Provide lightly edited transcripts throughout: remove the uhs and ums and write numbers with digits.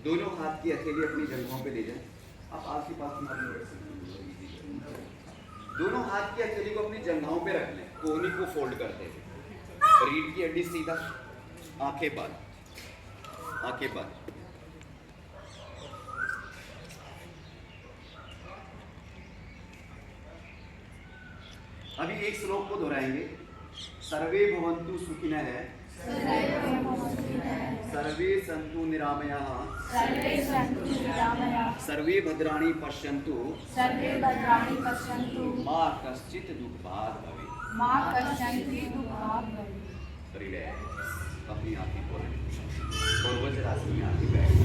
दोनों हाथ की हथेली अपनी जंघों पे ले जाएं। आप आपके पास हमारी बैठ सकते हैं। दोनों हाथ की हथेली को अपनी जंघों पे रख लें, कोहनी को फोल्ड करते हुए। रीढ़ की हड्डी सीधा, आंखें बंद, आंखें बंद। अभी एक श्लोक को दोहराएंगे। सर्वे भवन्तु सुखिनः, सर्वे सन्तु निरामयाः, सर्वे भद्राणि पश्यन्तु, मा कश्चित् दुःखभाग् भवेत्। रिलैक्स, अपनी आंखें खोलें और वज्रासन में आके बैठें।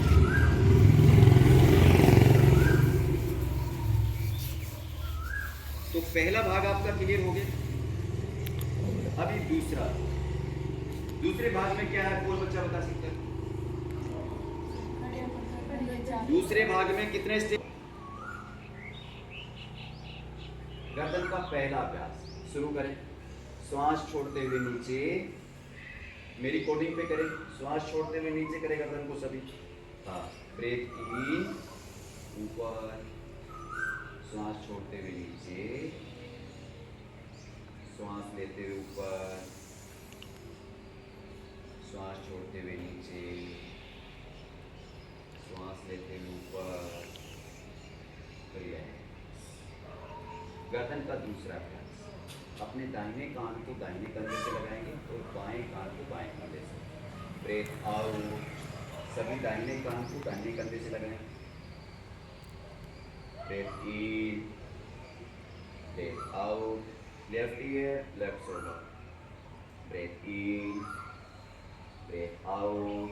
तो पहला भाग आपका क्लियर हो गया। अभी दूसरे भाग में क्या है, कोई बच्चा बता सकता है? दूसरे भाग में कितने स्टेप? गर्दन का पहला अभ्यास शुरू करें। श्वास छोड़ते हुए नीचे, मेरी कोडिंग पे करें। श्वास छोड़ते हुए नीचे करें गर्दन को सभी। हाँ, ब्रेथ इन, ऊपर, श्वास छोड़ते हुए नीचे, श्वास लेते हुए ऊपर, श्वास छोड़ते हुए नीचे, श्वास लेते हुए ऊपर। गर्दन का दूसरा अभ्यास, अपने दाहिने कान को दाहिने कंधे से लगाएंगे और बाएं कान को बाएं कंधे से। ब्रेथ आउट, सभी दाहिने कान को दाहिने कंधे से लगाएंगे। Breath in, breath out, left ear, left shoulder. Breath in, breath out,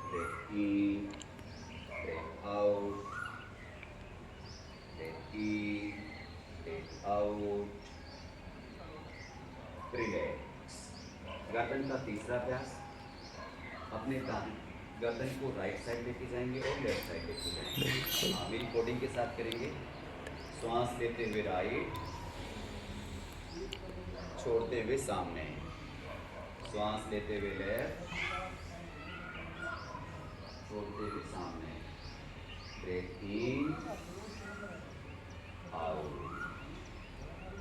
breath in, breath out, breath in, breath out. Relax. गर्दन का तीसरा अभ्यास, अपने गर्दन को राइट साइड लेके जाएंगे और लेफ्ट साइड लेके जाएंगे। हाँ, मेरी कोडिंग के साथ करेंगे। श्वास लेते हुए राइट, छोड़ते हुए सामने। श्वास लेते हुए लेफ्ट, छोड़ते हुए सामने। Breath in, out,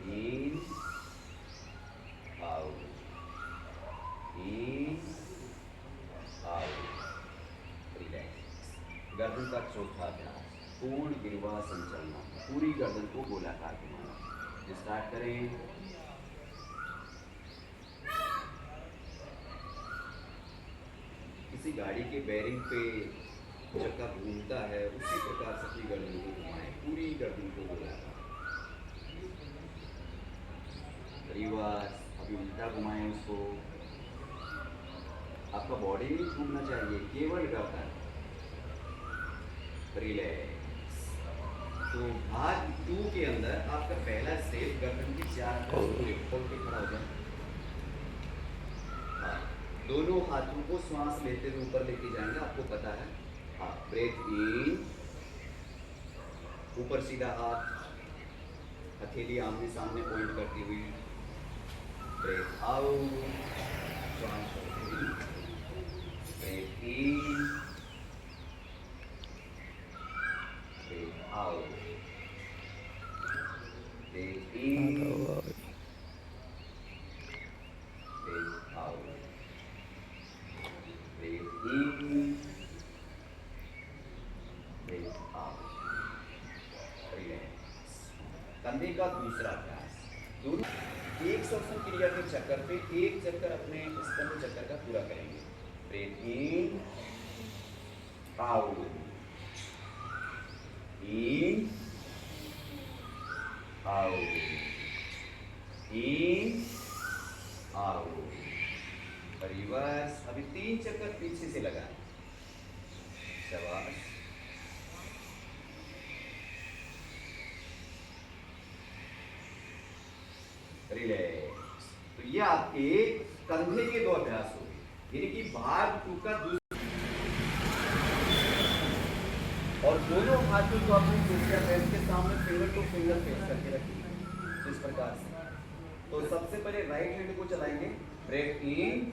in, out, in, out. Relax. गर्दन का चौथा अभ्यास, पूर्ण गिरवा संचलना, पूरी गर्दन को गोलाकार घुमाना। स्टार्ट करें। किसी गाड़ी के बैरिंग पे चक्का घूमता है, उसी प्रकार से अपनी गर्दन को घुमाएं, पूरी गर्दन को गोलाकार। रिवर्स, अभी उल्टा घुमाएं उसको। आपका बॉडी नहीं घूमना चाहिए, केवल गर्दन। रिलैक्स। तो भाग 2 के अंदर आपका पहला स्टेप गर्दन की 4 खोल के खड़ा हो जाए। हाँ, दोनों हाथों को श्वास लेते हुए ऊपर लेके जाएंगे, आपको पता है। हाँ, ब्रेथ इन, ऊपर सीधा हाथ, हथेली आमने सामने पॉइंट करती हुई। ब्रेथ आउट, श्वास छोड़ते हुए। Breath in, breath out, breath in, breath out, breath in, breath out. Relax. कंधे का दूसरा अभ्यास, दोनों एक श्वसन क्रिया के चक्कर पे एक चक्कर अपने स्तंभ चक्कर का पूरा करेंगे। Breathe in, out, in, out, in, out. Reverse. अभी 3 चक्कर पीछे से लगाएं। शाबाश। रिलैक्स। तो ये आपके कंधे के 2 अभ्यास हो गए, यानी कि भाग 2 का और दोनों हाथों को अपने दूसरे फेस के सामने फिंगर टू फिंगर फेस करके रखिए इस प्रकार से। तो सबसे पहले राइट हैंड को चलाएंगे। ब्रेथ इन,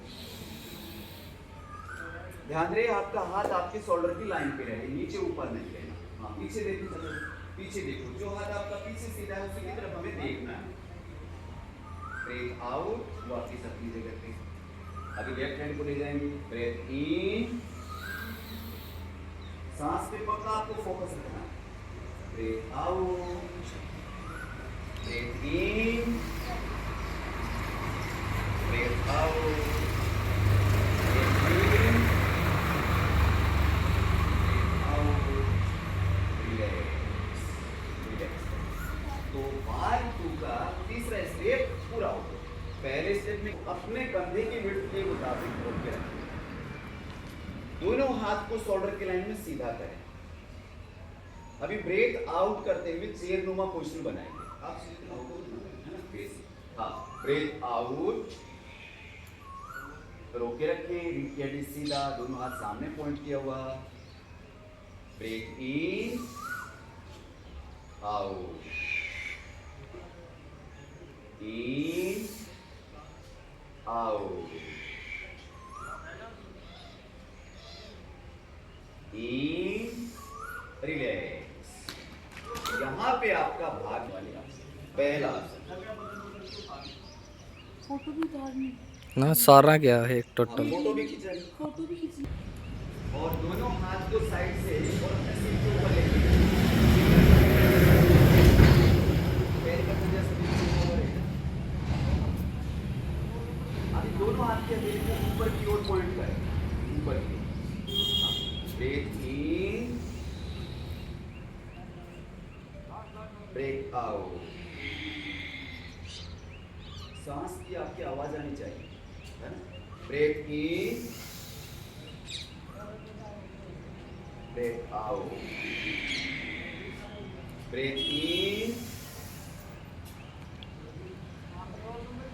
ध्यान रहे आपका हाथ आपके शोल्डर की लाइन पे रहे, नीचे ऊपर नहीं रहना। हाँ पीछे देखो, चलो पीछे देखो, जो हाथ आपका पीछे सीधा है उसी की तरफ हमें देखना है। ब्रेथ आउट, वापिस अपनी जगह पे। अभी लेफ्ट हैंड को ले जाएंगे, ब्रेथ इन, सांस पे पक्का आपको फोकस रखना है। Breath out, breath in, breath out, breath इन, तो पार्ट 2 का तीसरा स्टेप पूरा हो गया। पहले स्टेप में अपने कंधे की विड्थ के मुताबिक रोक के रखें, दोनों हाथ को शोल्डर की लाइन में सीधा करें। अभी ब्रेथ आउट करते हुए चेयर नुमा पोजीशन बनाएंगे। आप सीधे होगा है ना, बेसिक। हाँ, ब्रेथ आउट, रोक के रखें, रीड सीधा, दोनों हाथ सामने पॉइंट किया हुआ। Breathe in, out, in, out, in, relax. यहाँ पे आपका भाग वाले पहला फोटो भी उतारनी ना, सारा क्या है एक टोटल। फोटो भी खींचनी, फोटो भी खींचनी। और दोनों हाथ को साइड से और अपने सिर के ऊपर लेके पैर का पंजा से नीचे ऊपर है। अभी दोनों हाथ के वेट को ऊपर की ओर पॉइंट करें, ऊपर की ओर। Breath in, breath out. सांस की आपकी आवाज आनी चाहिए, है ना। Breath in, breath out, breath in,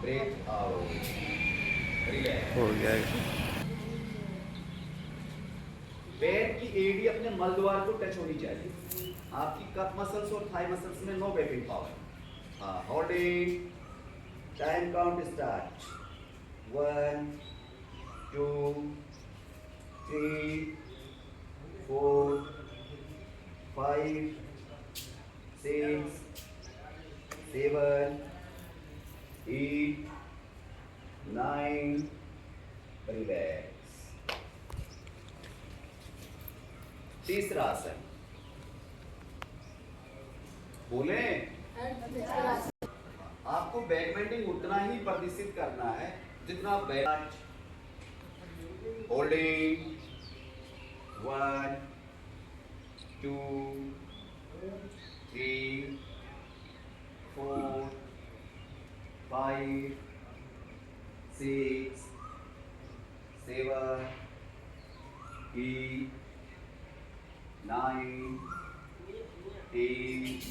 breath out, relax. हो गया है। पैर की एड़ी अपने मलद्वार को टच होनी चाहिए। आपकी कप मसल्स और थाई मसल्स में नो बैकिंग पावर। हाँ, holding, time count start. 1 2 3 4 5 6 7 8 9, relax. तीसरा आसन, बोले आपको बैक बेंडिंग उतना ही प्रदर्शित करना है जितना बैक। होल्डिंग, 1 2 3 4 5 6 7 8 9 8,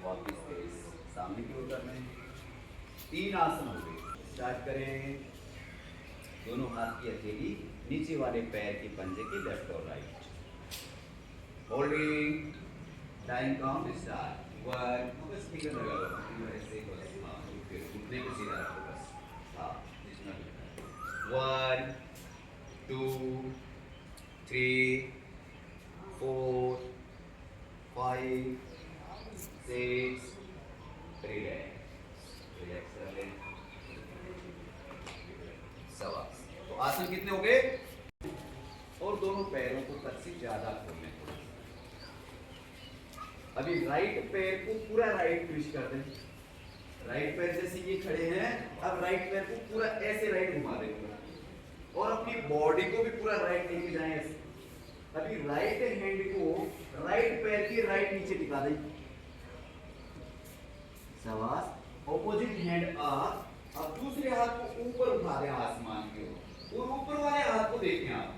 वापिस फेस सामने की ओर करना है। 3 आसन हो गए। स्टार्ट करें। दोनों हाथ की हथेली नीचे वाले पैर के पंजे के लेफ्ट और right. Holding, time count start. 1, बस फिगर लगा लो ऐसे, बस हाँ, फिर घुटने को सीधा रखो बस। हाँ, जितना भी 1 2 3 4 5 6, रिलैक्स कर लें। शाबाश। तो आसन कितने हो गए? और दोनों पैरों को कद से ज्यादा खोलने। अभी राइट पैर को पूरा राइट ट्विस्ट कर दें। राइट पैर जैसे ये खड़े हैं, अब राइट पैर को पूरा ऐसे राइट घुमा देंगे और अपनी बॉडी को भी पूरा राइट लेके जाएं ऐसे। अभी राइट हैंड को राइट पैर के राइट नीचे टिका दें। शाबाश। Opposite hand up. अब दूसरे हाथ को ऊपर उठा दें आसमान की ओर और ऊपर वाले हाथ को देखें आप।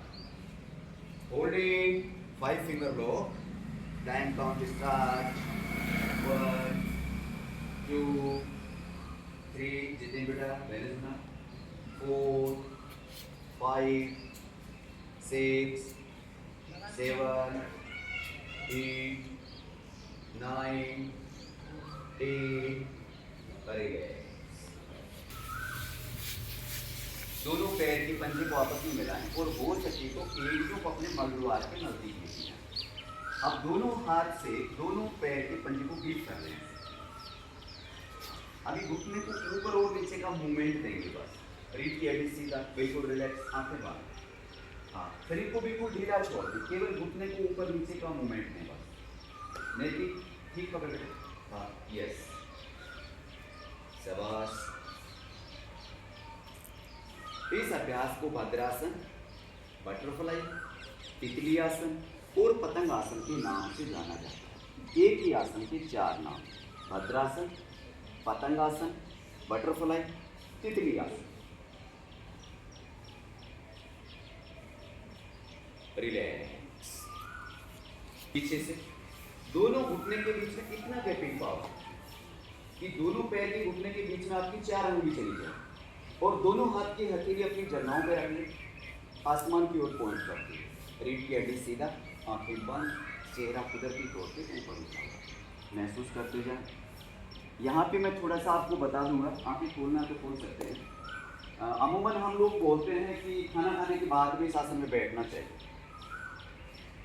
होल्डिंग, 5 फिंगर लो। Time count start. 1 2 3, जितने बेटा बैलेंस ना, 4 5 6 7 8 9 8, दोनों पैर के पंजे को आपस में मिलाएं और वो चक्की को एड़ियों को अपने मलद्वार के नजदीक लेके जाएं। अब दोनों हाथ से दोनों पैर के पंजे को बीट कर लें। अभी घुटने को ऊपर और नीचे का मूवमेंट देंगे बस। रीढ़ की हड्डी सीधा, बिल्कुल रिलैक्स, आंखें बंद। हाँ, शरीर को बिल्कुल ढीला छोड़ दें, केवल घुटने को ऊपर नीचे का मूवमेंट दें बस। नहीं कि ठीक पकड़ लें। हाँ, यस, शाबाश। इस अभ्यास को भद्रासन, बटरफ्लाई, तितली आसन और पतंग आसन के नाम से जाना जाता है। एक ही आसन के 4 नाम: भद्रासन, पतंग आसन, बटरफ्लाई, तितली आसन। रिलैक्स। पीछे से दोनों घुटने के बीच में इतना गैपिंग पाओ कि दोनों पैर के घुटने के बीच में आपकी 4 अंगुली चली जाए और दोनों हाथ की हथेली अपनी जनाओं पे रख ले, आसमान की ओर पॉइंट करती है। रीढ़ की हड्डी सीधा, आंखें बंद, चेहरा कुदरती तौर पे ऊपर उठा, महसूस करते जाए। यहाँ पे मैं थोड़ा सा आपको बता दूंगा, आंखें खोलना तो खोल सकते हैं। अमूमन हम लोग बोलते हैं कि खाना खाने के बाद भी इस आसन में बैठना चाहिए।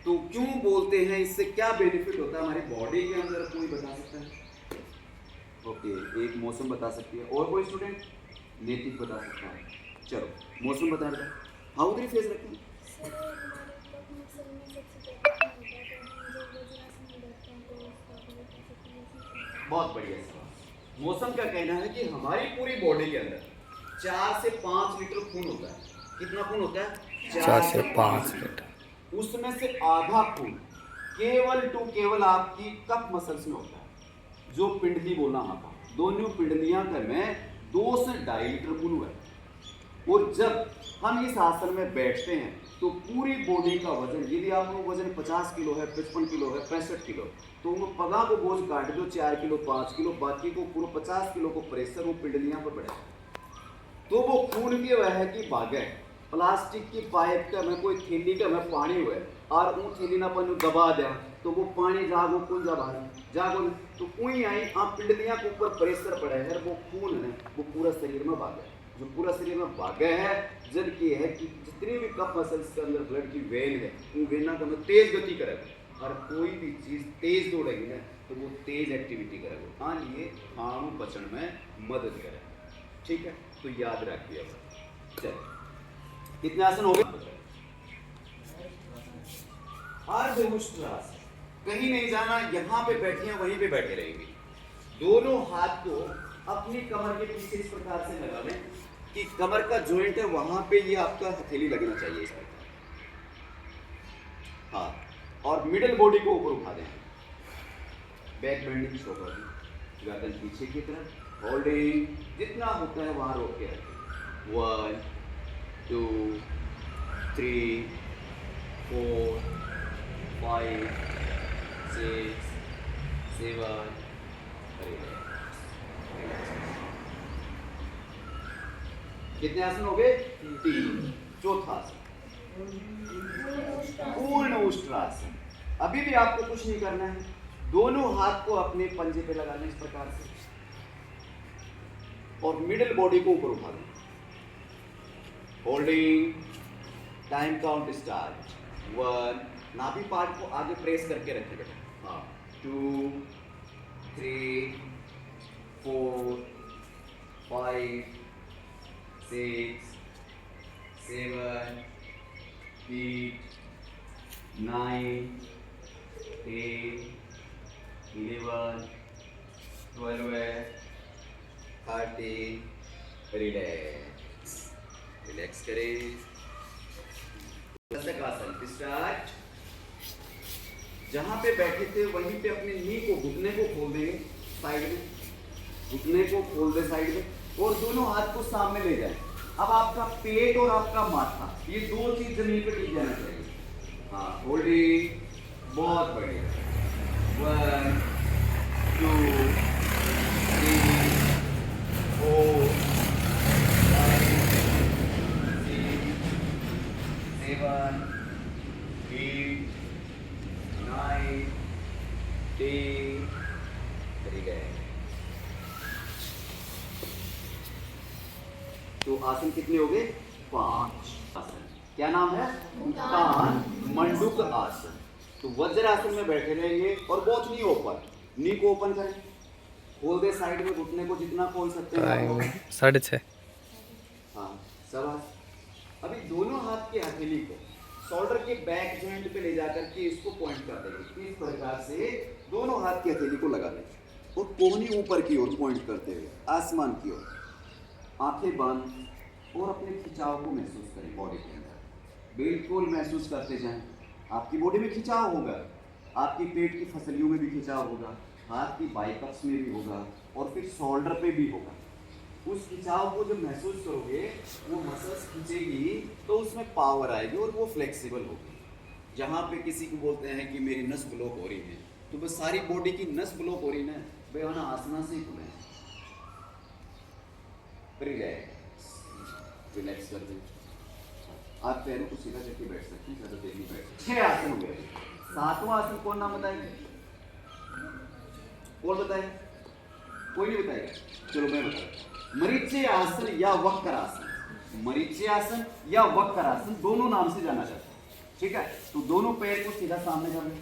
तो क्यों बोलते हैं, इससे क्या बेनिफिट होता है हमारी बॉडी के अंदर, कोई बता सकता है? ओके, एक मौसम बता सकती है, और कोई स्टूडेंट? नेतिक बता सकता है। चलो मौसम बता रहा है। हाँ, उधर ही फेस रखें। बहुत बढ़िया सवाल। मौसम का कहना है कि हमारी पूरी बॉडी के अंदर 4 से 5 लीटर खून होता है। कितना खून होता है? 4 से 5 लीटर। उसमें से आधा खून केवल आपकी कफ मसल्स में होता है, जो पिंडली बोलना आता है। दोनों पिंडलियां में 2 से 2.5 लीटर खून हुआ है। और जब हम इस आसन में बैठते हैं तो पूरी बॉडी का वजन, यदि आप लोग वजन 50 किलो है, 55 किलो है, 65 किलो, तो वो पगा को बोझ काट दो 4 किलो, 5 किलो, बाकी को पूरा 50 किलो को प्रेशर वो पिंडलियां पर बढ़े। तो वो खून की वह है कि भागे प्लास्टिक की पाइप का मैं कोई थैली का मैं पानी हुए और वो थैली ना अपन दबा दे तो वो पानी जागो कौन जा बाहर जागो, तो कोई आई आप पिंडलियां के ऊपर प्रेशर पड़े है, वो खून है वो पूरा शरीर में भागे। जो पूरा शरीर में भागे है, जल की है कि जितनी भी कफ मसल्स के अंदर ब्लड की वेन है, वो वेना का में तेज गति करेगा। और कोई भी चीज तेज दौड़ेगी ना तो वो तेज एक्टिविटी करेगा। हाँ, ये खाणु पचन में मदद करेगा। ठीक है, तो याद रखिए। चलिए, कितने आसन हो गए? अर्धउष्ट्रासन। कहीं नहीं जाना, यहाँ पे बैठे हैं वहीं पे बैठे रहेंगे। दोनों हाथ को अपनी कमर के पीछे इस प्रकार से लगा लें कि कमर का जॉइंट है वहां पे ये आपका हथेली लगना चाहिए इस प्रकार। हाँ, और मिडिल बॉडी को ऊपर उठा दें, बैक बेंडिंग शो कर दें, गर्दन पीछे की तरफ, होल्डिंग जितना होता है वहां रोक के रखें। 1 2 3 4 5 6 7। कितने आसन हो गए? 3। चौथा आसन पूर्ण उष्ट्रासन। अभी भी आपको कुछ नहीं करना है, दोनों हाथ को अपने पंजे पे लगा लें इस प्रकार से और मिडिल बॉडी को ऊपर उठा लें। Holding, time count start. 1, नाभि पार्ट को आगे प्रेस करके रखें बेटा। हाँ, 2 3 4 5 6 7 8 9 8 11 12 13। रिलैक्स करें। आसन स्टार्ट। जहां पे बैठे थे वहीं पे अपने नी को, घुटने को खोल देंगे साइड में, घुटने को खोल दे साइड में और दोनों हाथ को सामने ले जाए। अब आपका पेट और आपका माथा, ये 2 चीज जमीन पे टिक जाना चाहिए। हाँ, होल्डिंग, बहुत बढ़िया। 1 2 3 4 5 6 7 8 9 10। तो आसन कितने हो गए? 5 आसन। क्या नाम है? उत्तान मंडूक आसन। तो वज्रासन में बैठे रहेंगे और बोथ नी ओपन, नी को ओपन करें, खोल दे साइड में, घुटने को जितना खोल सकते हैं आप लोग। 6:30। हाँ शाबाश। अभी दोनों हाथ की हथेली को शोल्डर के बैक जॉइंट पे ले जाकर के इसको पॉइंट कर देंगे। इस प्रकार से दोनों हाथ की हथेली को लगा देंगे और कोहनी ऊपर की ओर पॉइंट करते हुए आसमान की ओर, आंखें बंद और अपने खिंचाव को महसूस करें। बॉडी के अंदर बिल्कुल महसूस करते जाएं। आपकी बॉडी में खिंचाव होगा, आपकी पेट की फसलियों में भी खिंचाव होगा, हाथ की बाइसेप्स में भी होगा और फिर शोल्डर पे भी होगा। उस खिंचाव को जब महसूस करोगे, वो मसल्स खींचेगी तो उसमें पावर आएगी और वो फ्लेक्सिबल होगी। जहाँ पे किसी को बोलते हैं कि मेरी नस ब्लॉक हो रही है, तो बस सारी बॉडी की नस ब्लॉक हो रही है ना, भाई आसना से ही खुले, रिलैक्स कर दे। आप पैरों को सीधा करके बैठ सकते हैं, ज़्यादा देर नहीं बैठ सकते। 6 आसन हो गए। 7वां आसन कौन नाम बताएगा? कौन बताएगा? कोई नहीं बताएगा? चलो मैं बताऊँ। मरीचे आसन या वक्र आसन, मरीचे आसन या वक्र आसन दोनों नाम से जाना जाता है। ठीक है, तो दोनों पैर को सीधा सामने कर लें।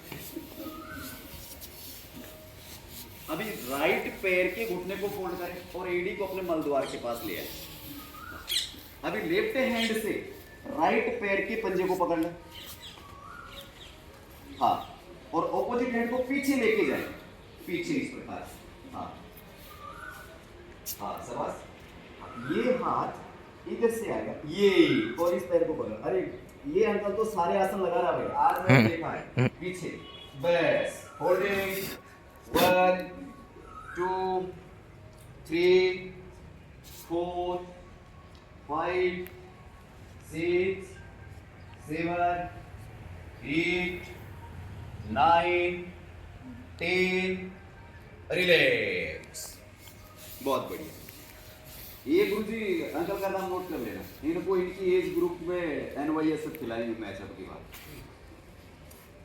अभी राइट पैर के घुटने को फोल्ड करें और एडी को अपने मलद्वार के पास ले आए। अभी लेफ्ट हैंड से राइट पैर के पंजे को पकड़ लें, हाँ, और ऑपोजिट हैंड को पीछे लेके जाए, पीछे इस प्रकार। हाँ हाँ शाबाश। ये हाथ इधर से आएगा, ये और इस पैर को पकड़। अरे ये अंकल तो सारे आसन लगा रहा है, आज मैंने देखा है। पीछे बस, होल्डिंग 1 2 3 4 5 6 7 8 9 10। रिलैक्स। बहुत बढ़िया। ये गुरुजी अंकल का नाम नोट कर लेना, इनको इनकी एज ग्रुप में NYS खिलाएंगे मैचअप की बात।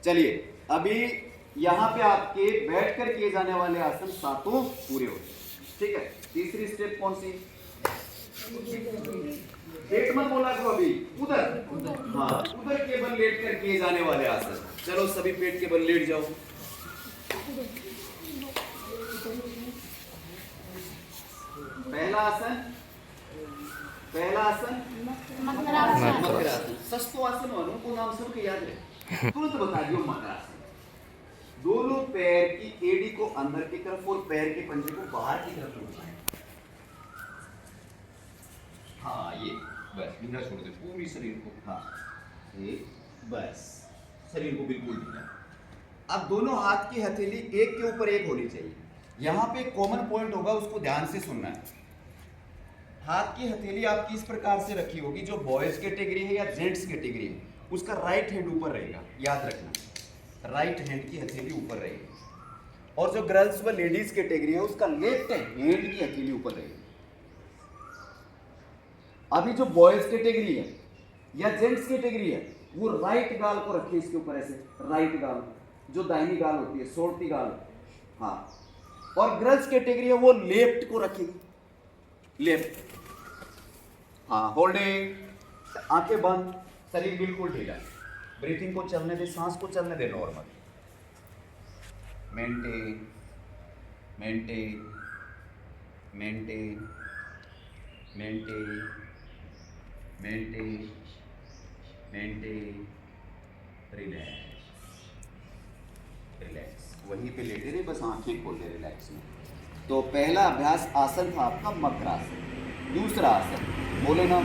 चलिए अभी यहाँ पे आपके बैठ कर किए जाने वाले आसन 7 पूरे होते हैं। ठीक है, तीसरी स्टेप कौन सी? पेट मत बोला करो अभी, उधर। हाँ, उधर केवल लेट कर किए जाने वाले आसन। चलो सभी पेट के बल लेट जाओ। पहला आसन मकरासन। सस्तो आसन वालों को नाम सबके याद है, तुरंत बता दियो मकरासन। दोनों पैर की एड़ी को अंदर की तरफ और पैर के पंजे को बाहर की तरफ उठाएं। हाँ ये बस ढीला छोड़ दे पूरी शरीर को। हाँ ये बस शरीर को बिल्कुल ढीला। अब दोनों हाथ की हथेली एक के ऊपर एक होनी चाहिए। यहाँ पे कॉमन पॉइंट होगा, उसको ध्यान से सुनना है। हाथ की हथेली आपकी इस प्रकार से रखी होगी, जो बॉयज कैटेगरी है या जेंट्स कैटेगरी है उसका राइट हैंड ऊपर रहेगा, याद रखना, राइट हैंड की हथेली ऊपर रहेगी। और जो गर्ल्स व लेडीज कैटेगरी है उसका लेफ्ट हैंड की हथेली ऊपर रहेगी। अभी जो बॉयज कैटेगरी है या जेंट्स कैटेगरी है वो राइट गाल को रखे इसके ऊपर, ऐसे राइट गाल, जो दाहिनी गाल होती है, सोलती गाल। हाँ, और गर्ल्स कैटेगरी है वो लेफ्ट को रखेगी, लेफ्ट। हाँ, होल्डिंग, आंखें बंद, शरीर बिल्कुल ढीला। ब्रीथिंग को चलने दे, सांस को चलने दे normal. Maintain maintain maintain maintain maintain maintain. Relax relax. वहीं पे लेटे रहे, बस आंखें खोल ले रिलैक्स में। तो पहला अभ्यास आसन था आपका मकरासन। दूसरा आसन बोले ना,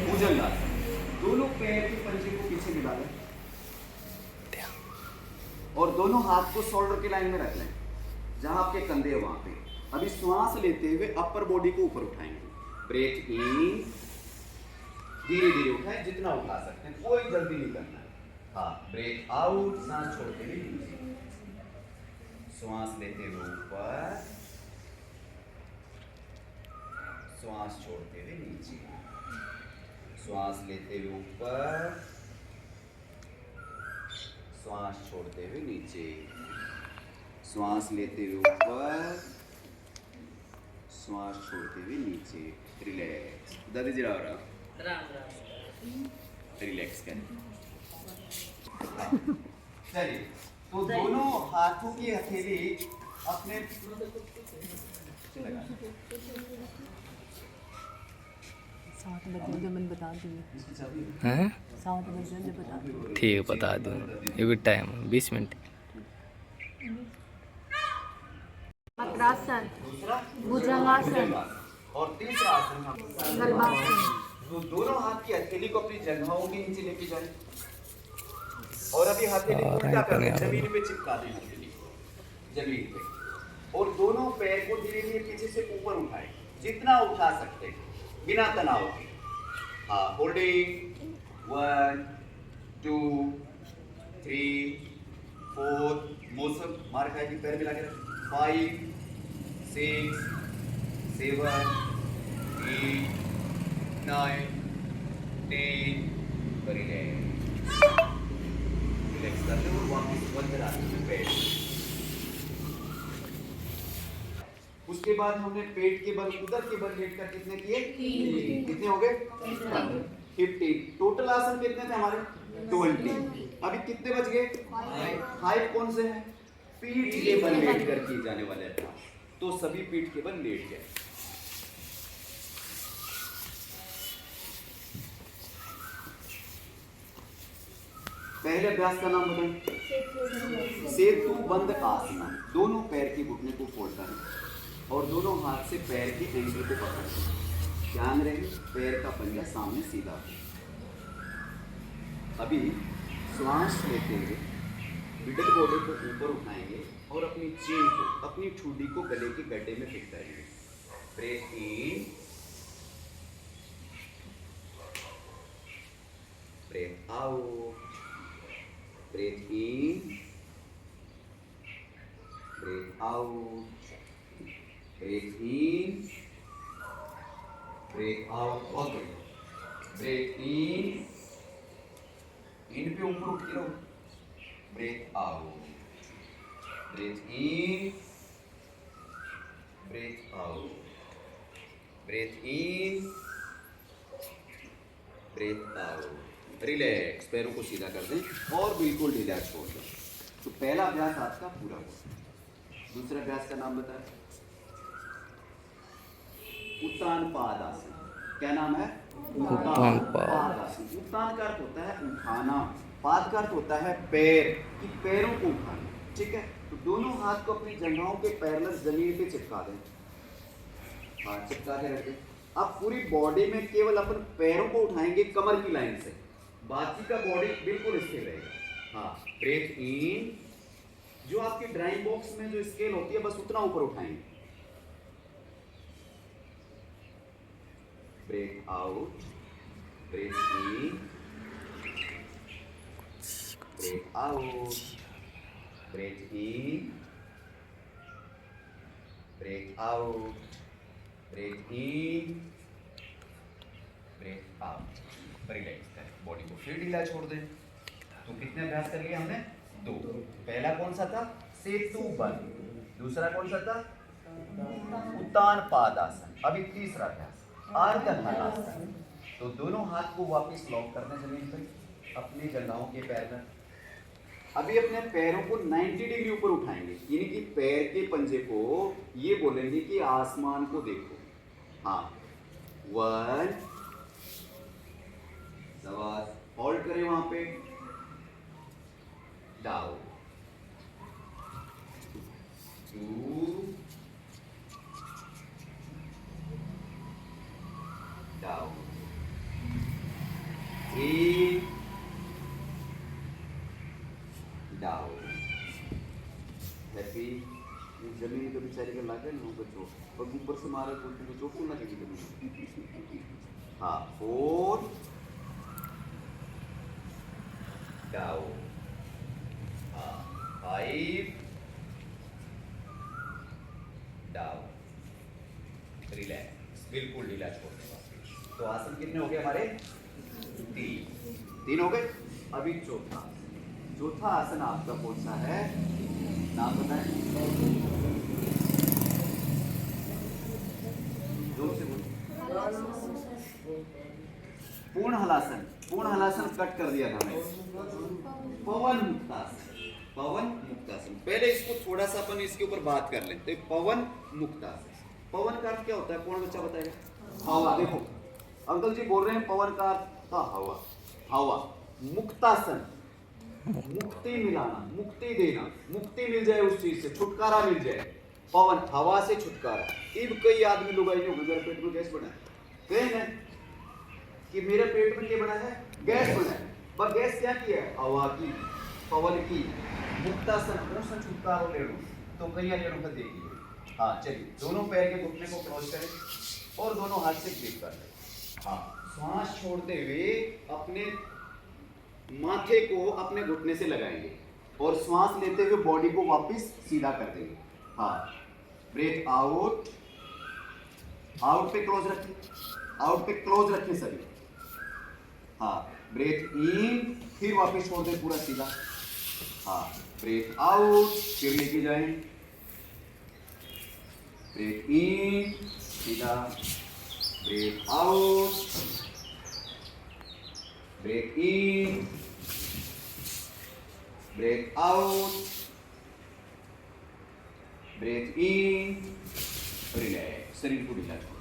भुजंगासन। दोनों पैर के पंजे को पीछे मिला लें और दोनों हाथ को शोल्डर की लाइन में रख लें, जहां आपके कंधे है वहां पे। अभी श्वास लेते हुए अपर बॉडी को ऊपर उठाएंगे। ब्रेथ इन, धीरे धीरे उठाएं, जितना उठा सकते हैं, कोई जल्दी नहीं करना है। हाँ, ब्रेथ आउट, सांस छोड़ते हुए नीचे, श्वास लेते हुए ऊपर, श्वास छोड़ते हुए नीचे, श्वास लेते हुए ऊपर, श्वास छोड़ते हुए नीचे, श्वास लेते हुए ऊपर, श्वास छोड़ते हुए नीचे। रिलैक्स। दादी जी रहा रिलैक्स करें। हाँ, चलिए, तो दोनों हाथों की हथेली अपने लगा। सात बजे जब मैं बता दूंगी। इसकी चाबी हैं? 7 बजे जब बता दूंगी। ठीक है, बता दूँ। ये भी टाइम 20 मिनट। वक्रासन, दूसरा भुजंगासन, और तीसरा आसन हम गलबासन। तो दोनों हाथ की हथेली को अपनी जंघाओं के नीचे लेके जाए और अभी हथेली को उल्टा कर दें, जमीन पे चिपका दें हथेली को जमीन पे और दोनों पैर को धीरे धीरे पीछे से ऊपर उठाएं, जितना उठा सकते हैं बिना तनाव के। हाँ, होल्डिंग 1 2 3 4 मौसम मार खाएगी, पैर मिला के 5 6 7 8 9 10 रिलैक्स करते हो वापस बंद रास्ते पे। उसके बाद हमने पेट के बल उदर के बल लेट कर कितने किए? 3। कितने हो गए? 15। टोटल आसन कितने थे हमारे? 20। अभी कितने बच गए? 5 कौन से हैं? पीठ के बल लेट कर किए जाने वाले अभ्यास। तो सभी पीठ के बल लेट गए। पहले अभ्यास का नाम बताएं। सेतु बंद आसन। दोनों पैर के घुटने को फोल्ड करें और दोनों हाथ से पैर की एंकल को पकड़ें। ध्यान रहे पैर का पंजा सामने सीधा। अभी श्वास लेते हुए मिडल बॉडी को ऊपर उठाएंगे और अपनी चेन को, अपनी ठुड्डी को गले के गड्ढे में फिट करेंगे। Breathe in, breath out, breathe in, breathe out, breathe in, breathe out. Okay. Breathe in, in पे ऊपर उठ के रहो. Breathe out, breathe in, breathe out, breathe in, breathe out. Relax, पैरों को सीधा कर दें और बिल्कुल ढीला छोड़ दें। तो पहला अभ्यास आज का पूरा हुआ। दूसरा अभ्यास का नाम बताएं। उत्तान पादासन। क्या नाम है? उत्तान पादासन। उत्तान का अर्थ होता है उठाना, पाद का अर्थ होता है पैर, कि पैरों को उठाना। ठीक है, तो दोनों हाथ को अपनी जंघाओं के पैरेलल जमीन पे चिपका दें। हाँ, चिपका के रखें। अब पूरी बॉडी में केवल अपन पैरों को उठाएंगे कमर की लाइन से, बाकी का बॉडी बिल्कुल स्थिर रहेगा। हाँ, ब्रेथ इन, जो आपके ड्राइंग बॉक्स में जो स्केल होती है बस उतना ऊपर उठाएंगे। Breath out, breath in, breath out, breath in, breath out, breath in, breath out. Relax करें, बॉडी को फिर ढीला छोड़ दें। तो कितने अभ्यास कर लिए हमने? 2। पहला कौन सा था? सेतु बंद। दूसरा कौन सा था? उत्तान पादासन। अभी तीसरा अभ्यास अर्ध हलासन। तो दोनों हाथ को वापस लॉक करने जमीन पे, अपनी जंघाओं के पैर में। अभी अपने पैरों को 90 डिग्री ऊपर उठाएंगे, यानी कि पैर के पंजे को ये बोलेंगे कि आसमान को देखो। हाँ, 1 शाबाश, होल्ड करें वहां पे, डाउन, 2 डाउन, 3 डाउन। हैप्पी। जमीन को बेचारे का लागे ना ऊपर चोट, और ऊपर से मारा तो चोट क्यों लगेगी जमीन? हाँ, 4 डाउन, 5 डाउन। रिलैक्स, बिल्कुल ढीला छोड़ने वाला। तो आसन कितने हो गए हमारे? 3 हो गए। अभी चौथा आसन आपका कौन सा है? नाम बताएं। जोर से बोलो। पूर्ण हलासन, पूर्ण हलासन कट कर दिया था मैंने। पवन मुक्तासन, पवन मुक्तासन। पहले इसको थोड़ा सा अपन इसके ऊपर बात कर लेते हैं। पवन मुक्तासन, पवन का अर्थ क्या होता है? कौन बच्चा बताएगा? हवा। देखो अंकल जी बोल रहे हैं पवन का अर्थ था हवा, हवा। मुक्तासन, मुक्ति मिलाना, मुक्ति देना, मुक्ति मिल जाए उस चीज से, छुटकारा मिल जाए। पवन, हवा से छुटकारा। इब कई आदमी लोग आए जो मेरे पेट में गैस बना है, कहे ना कि मेरे पेट में क्या बना है? गैस बना है। पर गैस क्या की है? हवा की, पवन की। मुक्तासन, मुंह से छुटकारा ले लो तो कई लेने को देगी। हाँ चलिए, दोनों पैर के घुटने को क्लोज करें और दोनों हाथ से ग्रिप कर लें। हाँ, श्वास छोड़ते हुए अपने माथे को अपने घुटने से लगाएंगे और श्वास लेते हुए बॉडी को वापस सीधा कर देंगे। हाँ, ब्रेथ आउट, आउट पे क्लोज रखें, आउट पे क्लोज रखें सभी। हाँ, ब्रेथ इन, फिर वापस छोड़ दें पूरा सीधा। हाँ, ब्रेथ आउट, फिर लेके जाएं, ब्रेथ इन सीधा, breath out, breath in, breath out, breath in, relax, शरीर को ढीला छोड़ो।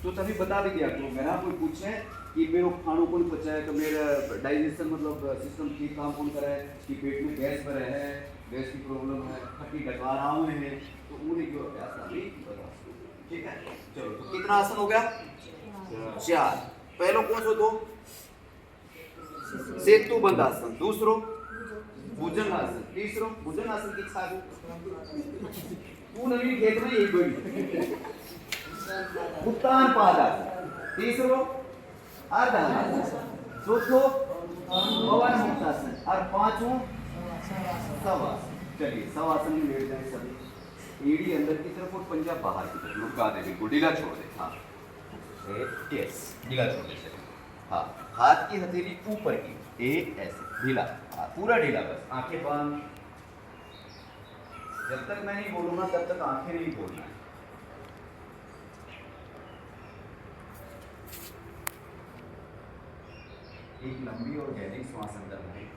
तो तभी बता भी दिया तो मेरा कोई पूछे कि मेरे खानों कौन पचा है, तो मेरा डाइजेशन मतलब सिस्टम ठीक काम कौन करे है, कि पेट में गैस भरे है, गैस की प्रॉब्लम है, खट्टी डकार आम है, तो उन्हें जो अभ्यास अभी बता। ठीक है, चलो तो कितना आसन हो गया? 4। पहलो कौन सो? 2 सेतु बंद आसन, दूसरो भुजंग आसन, तीसरो भुजंग आसन की छागू तू नवी खेत में यही बड़ी उत्तान पाद आसन, तीसरो अर्ध हलासन, चौथो पवन मुक्तासन और पांचों शवासन। चलिए शवासन में लेट जाए सभी, एड़ी अंदर की तरफ और पंजा बाहर की तरफ, लुका दे बिल्कुल, ढीला छोड़ दे। हाँ यस, ढीला छोड़ दे। हाँ, हाथ की हथेली ऊपर की, एक ऐसे ढीला, हाँ पूरा ढीला, बस आंखें बंद। जब तक मैं नहीं बोलूंगा तब तक आंखें नहीं खोलना है। एक लंबी और गहरी श्वास अंदर भरें,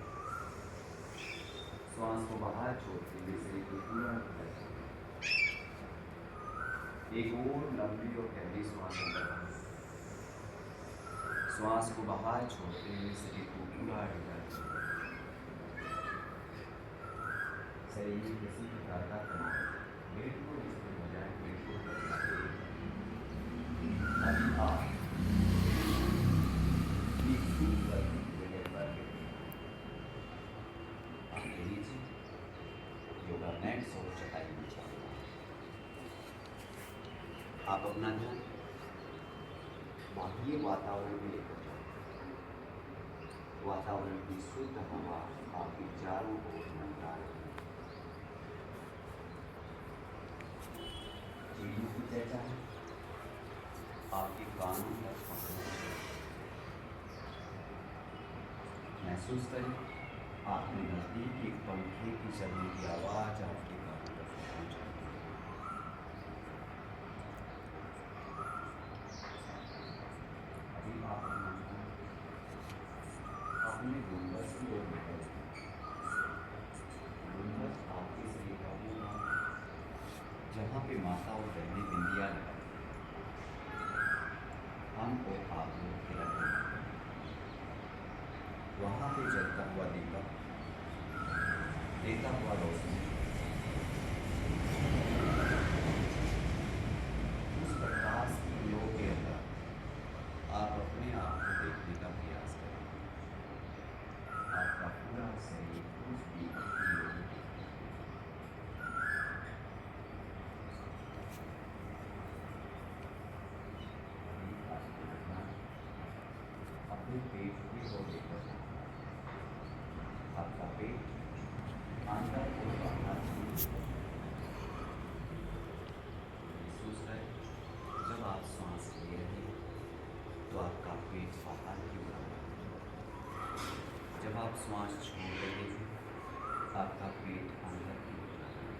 श्वास को बाहर छोड़ते हुए शरीर को पूरा भरें। एक और लंबी और गहरी श्वास अंदर भरें, श्वास को बाहर छोड़ते हुए शरीर को पूरा ढीला छोड़ें। शरीर में किसी प्रकार का तनाव बिल्कुल इसके बजाय बिल्कुल योगा मैट और चटाई बिछा। आप अपना ध्यान बाह्य वातावरण में लेकर जाओ। वातावरण की शुद्ध हवा आपके चारों ओर मंडरा रही है। चिड़ियों की चहचहाट आपके कानों तक पहुंच। महसूस करें आपके नजदीक एक पंखे की चलने की आवाज आपके कानों तक पहुंच जाती है। अभी आप अपने गुंबद की ओर बढ़े। गुंबद आपके शरीर का वो भाग जहाँ पे माता और बहनें बिंदिया लगाए, हम और आप लोग तिलक लगाते हैं। वहाँ पे जलता हुआ दीपक देता हुआ रोशनी, उस प्रकाश की लो के अंदर आप अपने आप को देखने का प्रयास करें। आपका पूरा शरीर उस दीपक की लो में अपने पेट की ओर लेकर आपका पेट अंदर और बाहर महसूस रहे। जब आप सांस ले रहे हैं तो आपका पेट बाहर की ओर आ रहा है। जब आप श्वास छोड़ रहे हैं आपका पेट अंदर की ओर आ रहा है।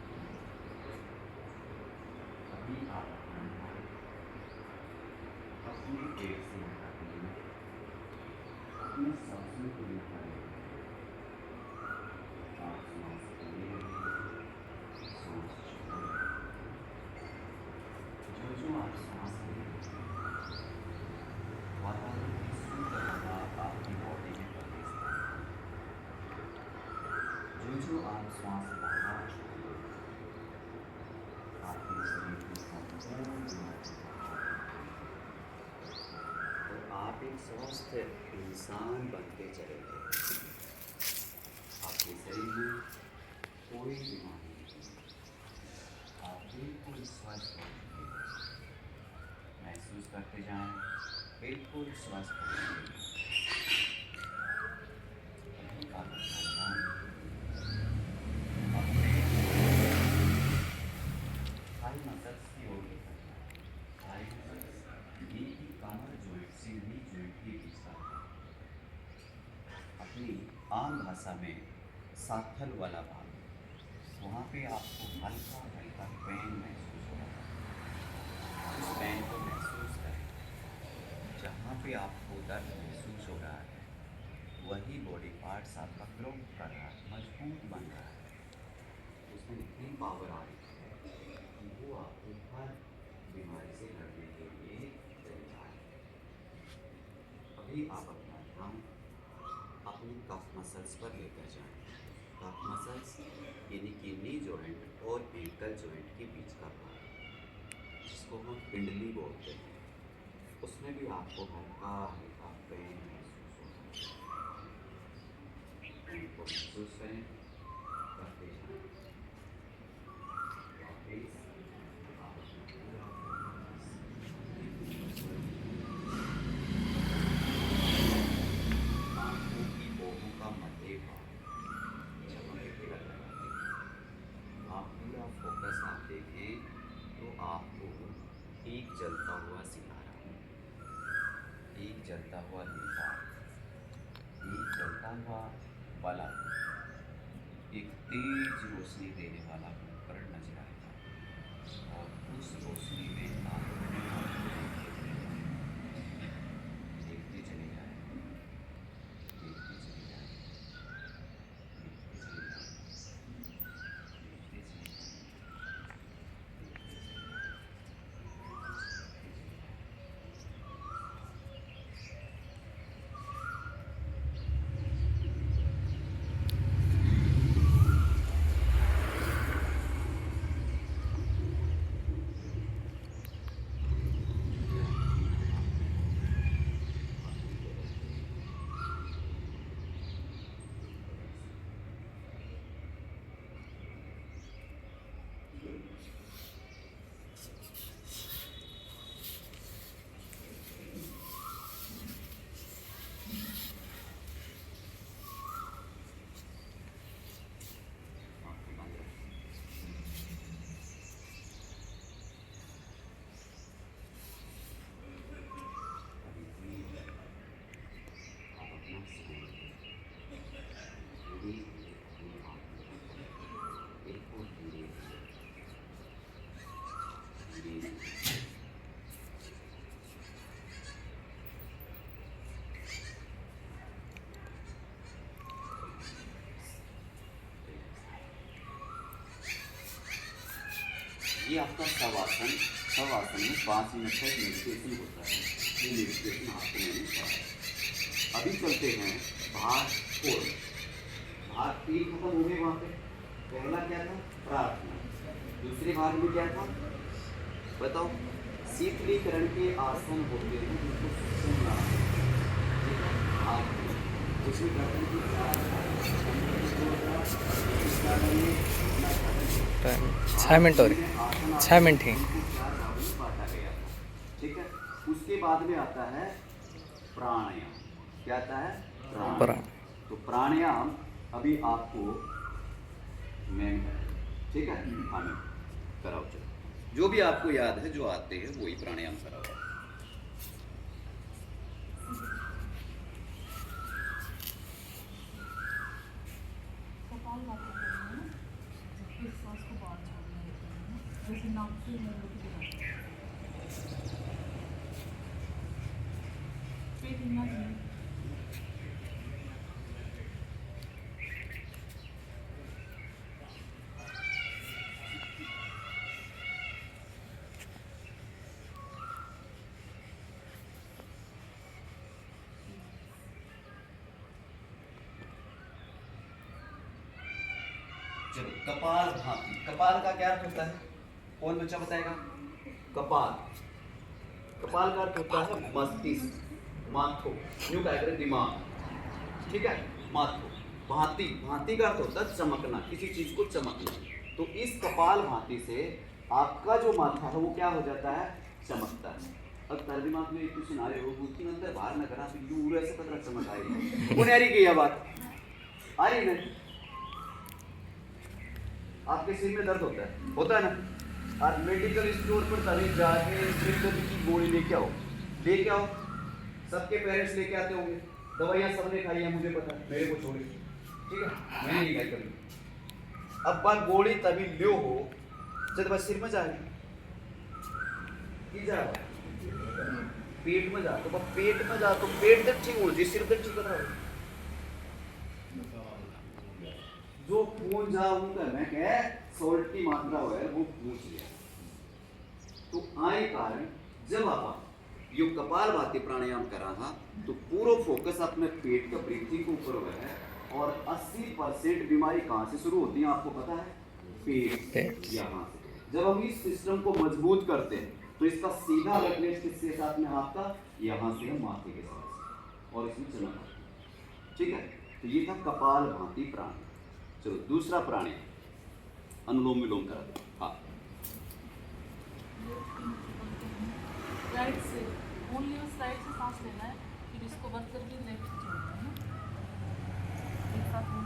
अभी आप अपने पेट से हटाइए अपनी सांसों को निखारें। आप सांस लिए, सांस छोड़ें। जो आप सांस ले रहे हैं, वातावरण की सुंदर हवा आपकी बॉडी में प्रवेश करें। जो आप श्वास बाहर छोड़ रहे हैं, आपके शरीर की संपूर्ण बीमारी और आप एक स्वस्थ इंसान बनते चलेंगे। आपके शरीर में कोई बीमारी नहीं, आप बिल्कुल स्वस्थ होंगे। महसूस करते जाएं, बिल्कुल स्वस्थ होंगे। अभी आप अपना ध्यान अपने थाई मसल्स की ओर लेकर जाएं। थाई मसल्स नी की कमर जॉइंट से नी जॉइंट के बीच का अपनी आम भाषा में साथल वाला भाग, वहाँ पे आपको हल्का हल्का पेन महसूस हो रहा है। उस पेन को महसूस करें। जहाँ पे आपको दर्द महसूस हो रहा है, वही बॉडी पार्ट्स आपका ग्रो कर रहा है, मजबूत बन रहा है। उसमें इतनी पावर आ रही है कि वो आपको हर बीमारी से लड़ने के लिए तैयार है। अभी आप अपना ध्यान अपनी कफ मसल्स पर लेकर जाएं। कफ मसल्स यानी कि नी जॉइंट और एंकल जॉइंट के बीच का भाग, जिसको हम पिंडली बोलते हैं, उसमें भी आपको हल्का हल्का पेन महसूस होगा। पेन को महसूस करें, करते जाएं। वापिस आप अपना पूरा आँखों की ओहों का मध्य भाग जब हम तिलक लगाते हैं, आप पूरा फोकस आप देखें तो आपको एक जलता हुआ सितारा, एक जलता हुआ दीपा, एक जलता हुआ बल्ब, एक तेज रोशनी देने वाला उपकरण नजर आएगा और उस रोशनी में आप अपने आप को देखते चले जाएं, देखते चले जाएं, देखते चले जाएं, देखते चले जाएं, देखते चले जाएं। आँखें बंद रखें। अभी धीरे आप अपना समय धीरे धीरे अपनी आँखें बंद करें। बिल्कुल धीरे धीरे धीरे धीरे। ये आपका शवासन, शवासन में 5 मिनट तक मेडिटेशन होता है। ये मेडिटेशन आपको मैंने बताया। अभी चलते हैं भाग 4। भाग 3 खत्म हो गए। वहाँ पे पहला क्या था? प्रार्थना। दूसरे भाग में क्या था बताओ? शीतलीकरण के आसन होते हैं, जिसको सुनना आप उसमें गर्दन की टाइम 6 मिनट हो रही, 6 मिनट ही। बांटा गया था। ठीक है, उसके बाद में आता है प्राणायाम। क्या आता है? प्राणायाम। तो प्राणायाम अभी आपको मैं ठीक है हमें कराओ। चलो जो भी आपको याद है, जो आते हैं वही प्राणायाम कराओ। जैसे नाक से मुंह को पेट हिलना चाहिए। चलो कपाल भाती, कपाल का क्या अर्थ होता है? कौन बच्चा बताएगा? कपाल, कपाल का अर्थ होता है मस्तिष्क, माथो, यूं क्या करें दिमाग, ठीक है, माथो। भांति, भांति का अर्थ होता है चमकना, किसी चीज को चमकना। तो इस कपाल भांति से आपका जो माथा है वो क्या हो जाता है? चमकता है। अब तारे दिमाग में एक क्वेश्चन आ रहे हो, उसके अंदर बाहर न करा फिर दूर ऐसे पता चमक आ रही है, कौन आ रही है बात आ रही है? आपके सिर में दर्द होता है ना, आप मेडिकल स्टोर पर तभी जाके सिर दर्द की गोली लेके आओ। सबके पेरेंट्स लेके आते होंगे, दवाइयाँ सबने खाई है, मुझे पता है, मेरे को छोड़, ठीक है, मैंने नहीं खाई कभी। अब बात गोली तभी लियो हो जब बस सिर में जा रही पेट में जा, तो बस पेट में जा तो पेट दर्द ठीक हो जी, सिर दर्द ठीक हो। जो खून जाऊंगा मैं कह सोल्ट की मात्रा है वो पूछ लिया। तो आए कारण जब आप यो कपाल भाती प्राणायाम करा था तो पूरा फोकस अपने पेट का ब्रीथिंग के ऊपर हुआ है। और 80% बीमारी कहाँ से शुरू होती है आपको पता है? पेट, यहाँ से। जब हम इस सिस्टम को मजबूत करते हैं तो इसका सीधा रिफ्लेक्स किसके साथ में? आपका यहाँ से हम माथे के साथ, और इसमें चला, ठीक है। तो ये था कपाल भाती प्राणायाम। चलो दूसरा प्राणायाम अनुलोम विलोम करा दो। हाँ, राइट से ओनली उस साइड से सांस लेना है, फिर इसको बंद करके लेफ्ट छोड़ना है ना, एक साथ में।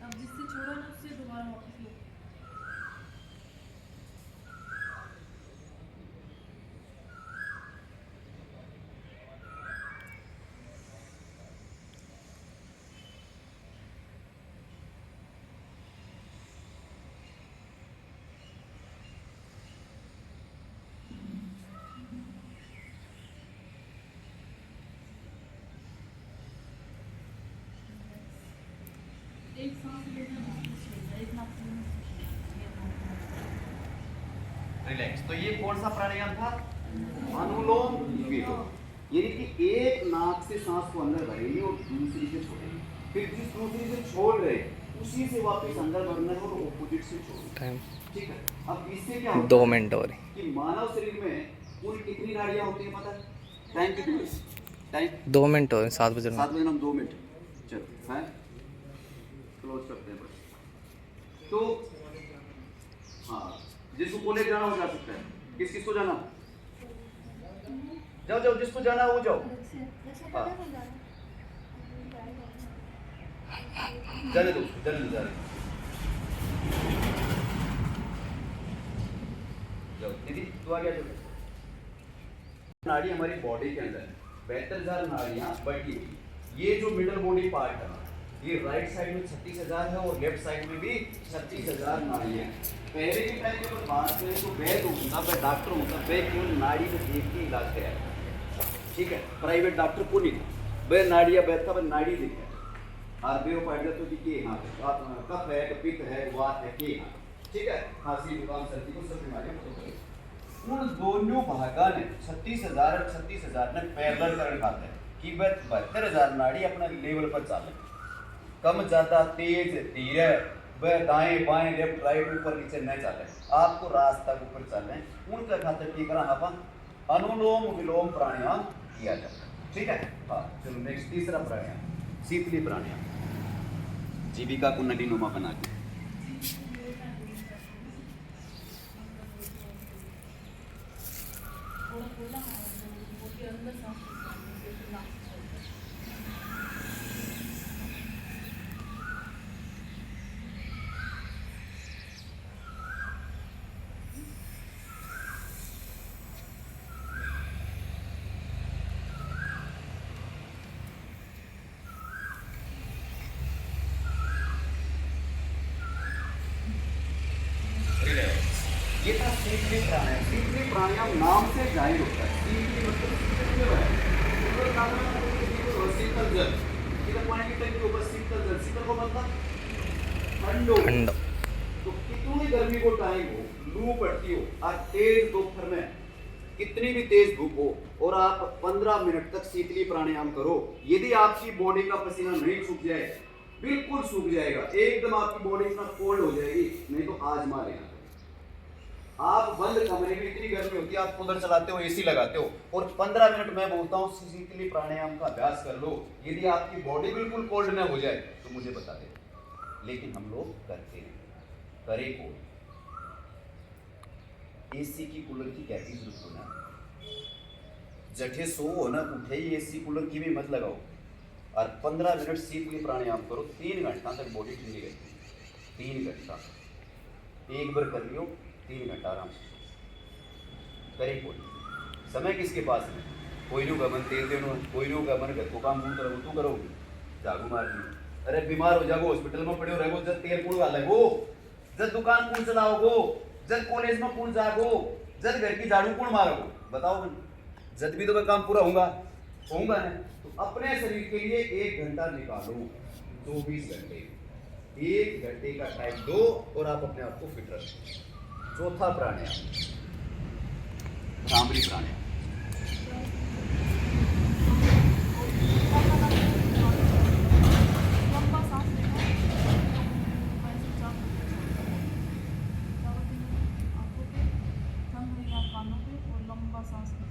अब जिससे छोड़ा ना उससे दोबारा वापस लो। एक सांस लेना, दूसरी छोड़ना, एक नाक से रिलैक्स। तो ये कौन सा प्राणायाम था? अनुलोम विलोम। यानी कि एक नाक से सांस को अंदर भरेंगे और दूसरी से छोड़ेंगे, फिर जिस दूसरी से छोड़ रहे उसी से वापस अंदर भरना है और ऑपोजिट से छोड़ना, ठीक है। अब इससे क्या होता है? 2 मिनट और कि मानव शरीर में कुल कितनी नाड़ियां होती है पता है? टाइम कितनी? टाइम 2 मिनट और 7 बजे 7 बजे, हम 2 मिनट चलो है क्लोज करते हैं बस। तो हाँ, जिसको कॉलेज जाना हो जा सकता है, किसको जाना? जाओ जिसको जाना हो जाओ। हाँ, जाने दो, जाने जाओ दीदी, तू आ गया। जो नाड़ी हमारी बॉडी के अंदर 72,000 नाड़ियां बैठी हुई। ये जो मिडल बॉडी पार्ट है ये राइट साइड में 36,000 है और लेफ्ट साइड में भी 36,000 नाड़ियां। पहले की टाइम में बात करें तो वैद होगा, मैं डॉक्टर होगा, वह केवल नाड़ी को देख के इलाज कराया, ठीक है। प्राइवेट डॉक्टर को नहीं, वह नाड़ियां बैठता वह नाड़ी देखा और वे पाठ जाते कि के यहाँ कफ है, पित्त है, वात है, के यहाँ, ठीक है, खांसी जुकाम सर्दी को सब बीमारियां खत्म करें। उन दोनों भागा ने 36,000 और 36,000 ने पैरेलल करंट खाते हैं कि वह 72,000 नाड़ी अपना लेवल पर चले, कम ज्यादा तेज धीरे, वह दाएं बाएं लेफ्ट राइट ऊपर नीचे न चले, आपको रास्ता के ऊपर चले। उनका खातिर ठीक करा अपन अनुलोम विलोम प्राणायाम किया जाता है, ठीक है। हाँ चलो नेक्स्ट तीसरा प्राणायाम शीतली प्राणायाम, जीविका को नदीनुमा बना के। थोड़ा खुला मुंह के अंदर सांस लेना, फिर नाक से छोड़ना। ये था शीतली प्राणायाम। शीतली प्राणायाम नाम से जाहिर होता है, शीतली मतलब शीतल जल, शीतल पानी की टंकी के ऊपर शीतल जल, शीतल को मतलब ठंडो। तो कितनी गर्मी को टाइम हो, लू पड़ती हो और तेज दोपहर में कितनी भी तेज धूप हो और आप 15 मिनट तक शीतली प्राणायाम करो, यदि आपकी बॉडी का पसीना नहीं सूख जाए, बिल्कुल सूख जाएगा, एकदम आपकी बॉडी इतना कोल्ड हो जाएगी, नहीं तो आजमा लेना। आप बंद कमरे में, इतनी गर्मी होती है, आप कूलर चलाते हो, एसी लगाते हो, और 15 मिनट मैं बोलता हूँ शीतली प्राणायाम का अभ्यास कर लो, यदि आपकी बॉडी बिल्कुल कोल्ड ना हो जाए तो मुझे बता दे। लेकिन हम लोग करते हैं, करे को एसी की कूलर की क्या की जरूरत हो ना, जठे सो हो ना उठे ही एसी कूलर की भी मत लगाओ, और 15 मिनट शीतली प्राणायाम करो, 3 घंटा तक बॉडी ठंडी रहती है। 3 घंटा एक बार कर लियो, 3 घंटा आराम से करे कोई। समय किसके पास है? कोई नो गमन तेल देनो, कोई नो गमन घर को काम करो, तू करोगे झाड़ू मार दी। अरे बीमार हो जाओ, हॉस्पिटल में पड़े हो रहो, जब तेल कूड़ वाले हो, जब दुकान कौन चलाओगो, जब कॉलेज में कौन जागो, जब घर की झाड़ू कौन मारोगो, बताओ। जब भी तो मैं काम पूरा होऊंगा ना। तो अपने शरीर के लिए 1 घंटा निकालो, 24 घंटे, 1 घंटे का टाइम दो और आप अपने आप को फिट रखो। चौथा प्राणायाम भ्रामरी प्राणायाम। लंबा सांस लेना, वैसे चाप आंखों पे, थम हुई आप कानों पे, और लंबा सांस लेना।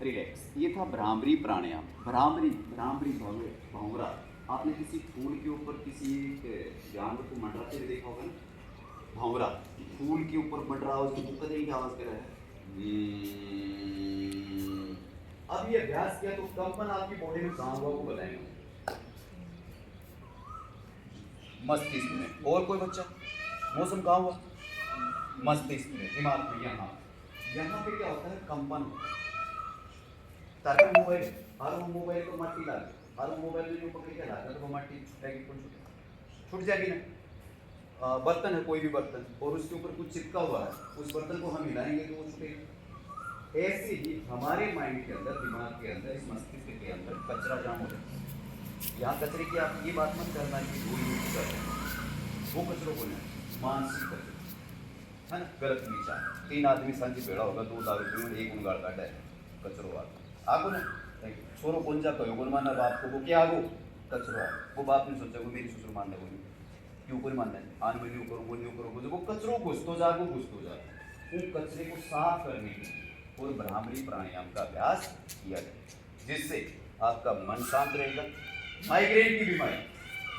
रिलैक्स। ये था भ्रामरी प्राणायाम। भ्रामरी भंवरा। आपने किसी फूल के ऊपर किसी जानवर को मंडराते हुए देखा होगा ना, भंवरा फूल के ऊपर मंडरा हो, उसको कदरी की आवाज कर रहा है। अब ये अभ्यास किया तो कंपन आपकी बॉडी में कहाँ हुआ वो बताएंगे। मस्तिष्क में। और कोई बच्चा? मौसम कहाँ हुआ? मस्तिष्क में, दिमाग में। यहाँ पे क्या होता है? कंपन होता है। ताकि मोबाइल को मट्टी डाल, हर मोबाइल में जो पकड़ के डालता है तो वो मट्टी छूटेगी, छूट जाएगी ना। बर्तन है, कोई भी बर्तन, और उसके ऊपर कुछ चिपका हुआ है, उस बर्तन को हम हिलाएंगे तो वो छूटेगी। ऐसे ही हमारे माइंड के अंदर, दिमाग के अंदर, इस मस्तिष्क के अंदर कचरा जाम हो जाता है। यहाँ कचरे की आप ये बात मत करना कि धूल कर रहे हैं, वो कचरों को नहीं, मानसिक कचरा है ना, गलत विचार। 3 आदमी सांझी भेड़ा होगा, 2 दारू पीऊँ, 1 उनगाड़ काटा है, कचरो आगो ना। छोरो कौन जा कहो कौन मानना बाप को, वो क्या आगो कचरो आ। वो बाप ने सोचा वो मेरी ससुर मानना कोई क्यों कोई मानना है, आन में न्यू करो, वो न्यू करो, वो कचरों घुसतो जागो। उन कचरे को साफ करने के लिए और भ्रामरी प्राणायाम का अभ्यास किया जाए, जिससे आपका मन शांत रहेगा। माइग्रेन की बीमारी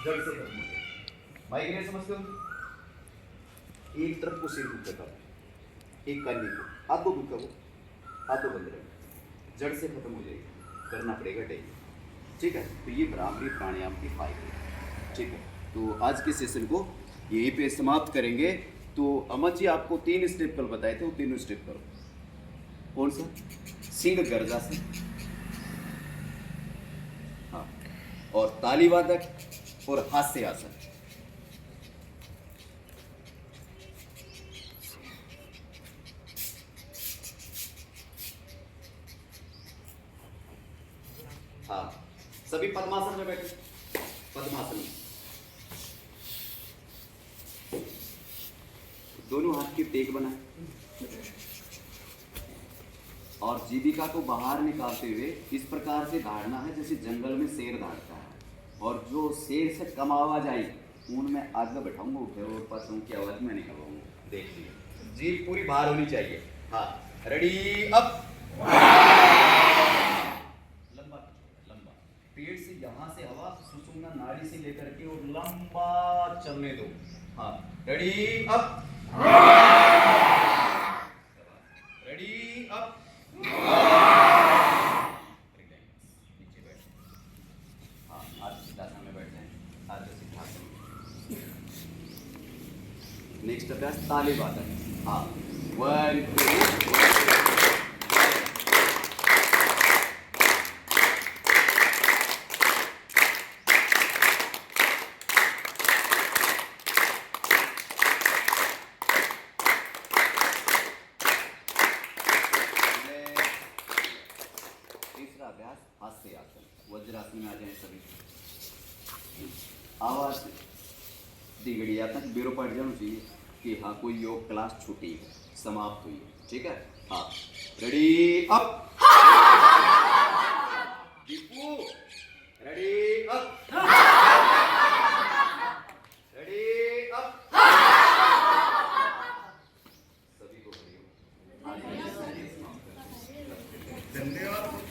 जड़ से खत्म हो जाएगी। माइग्रेन समझते हो? एक तरफ को सिर दुख था, एक कन्नी को, आधो दुख वो, आधो बंद रहेगा, जड़ से खत्म हो जाएगी। करना पड़ेगा डेली, ठीक है। तो ये भ्रामरी प्राणायाम के फायदे, ठीक है। तो आज के सेशन को यहीं पे समाप्त करेंगे। तो अमर जी आपको 3 स्टेप कल बताए थे, वो तीनों स्टेप करो। कौन सा? सिंह गर्जासन, हाँ, और तालीवादक और हास्य आसन। हाँ, सभी पद्मासन में बैठे, पद्मासन में दोनों हाथ की टेक बनाए और जीविका को बाहर निकालते हुए इस प्रकार से दहाड़ना है जैसे जंगल में शेर दहाड़ता है। और जो शेर से कम आवाज आई उनमें आगे बैठाऊंगा, उठे और पासों की आवाज में निकालूंगा। देखिए जीभ पूरी बाहर होनी चाहिए। हाँ रेडी अप। लंबा लंबा पेट से यहाँ से हवा सुषुम्ना नाड़ी से लेकर के और लंबा चलने दो। हाँ रेडी अप। Ready up. नीचे बैठ। हाँ आज सीधा सामने बैठ जाए। आज सीधा नेक्स्ट अभ्यास ताली वादन। हाँ 1 2 तीसरा अभ्यास हास्य आसन। वज्रासन में आ जाए सभी। आवाज दिगड़िया तक बेरो पड़ जाना चाहिए कि हाँ कोई योग क्लास छूटी है, समाप्त हुई है। ठीक है हाँ ready up. Deepu ready up.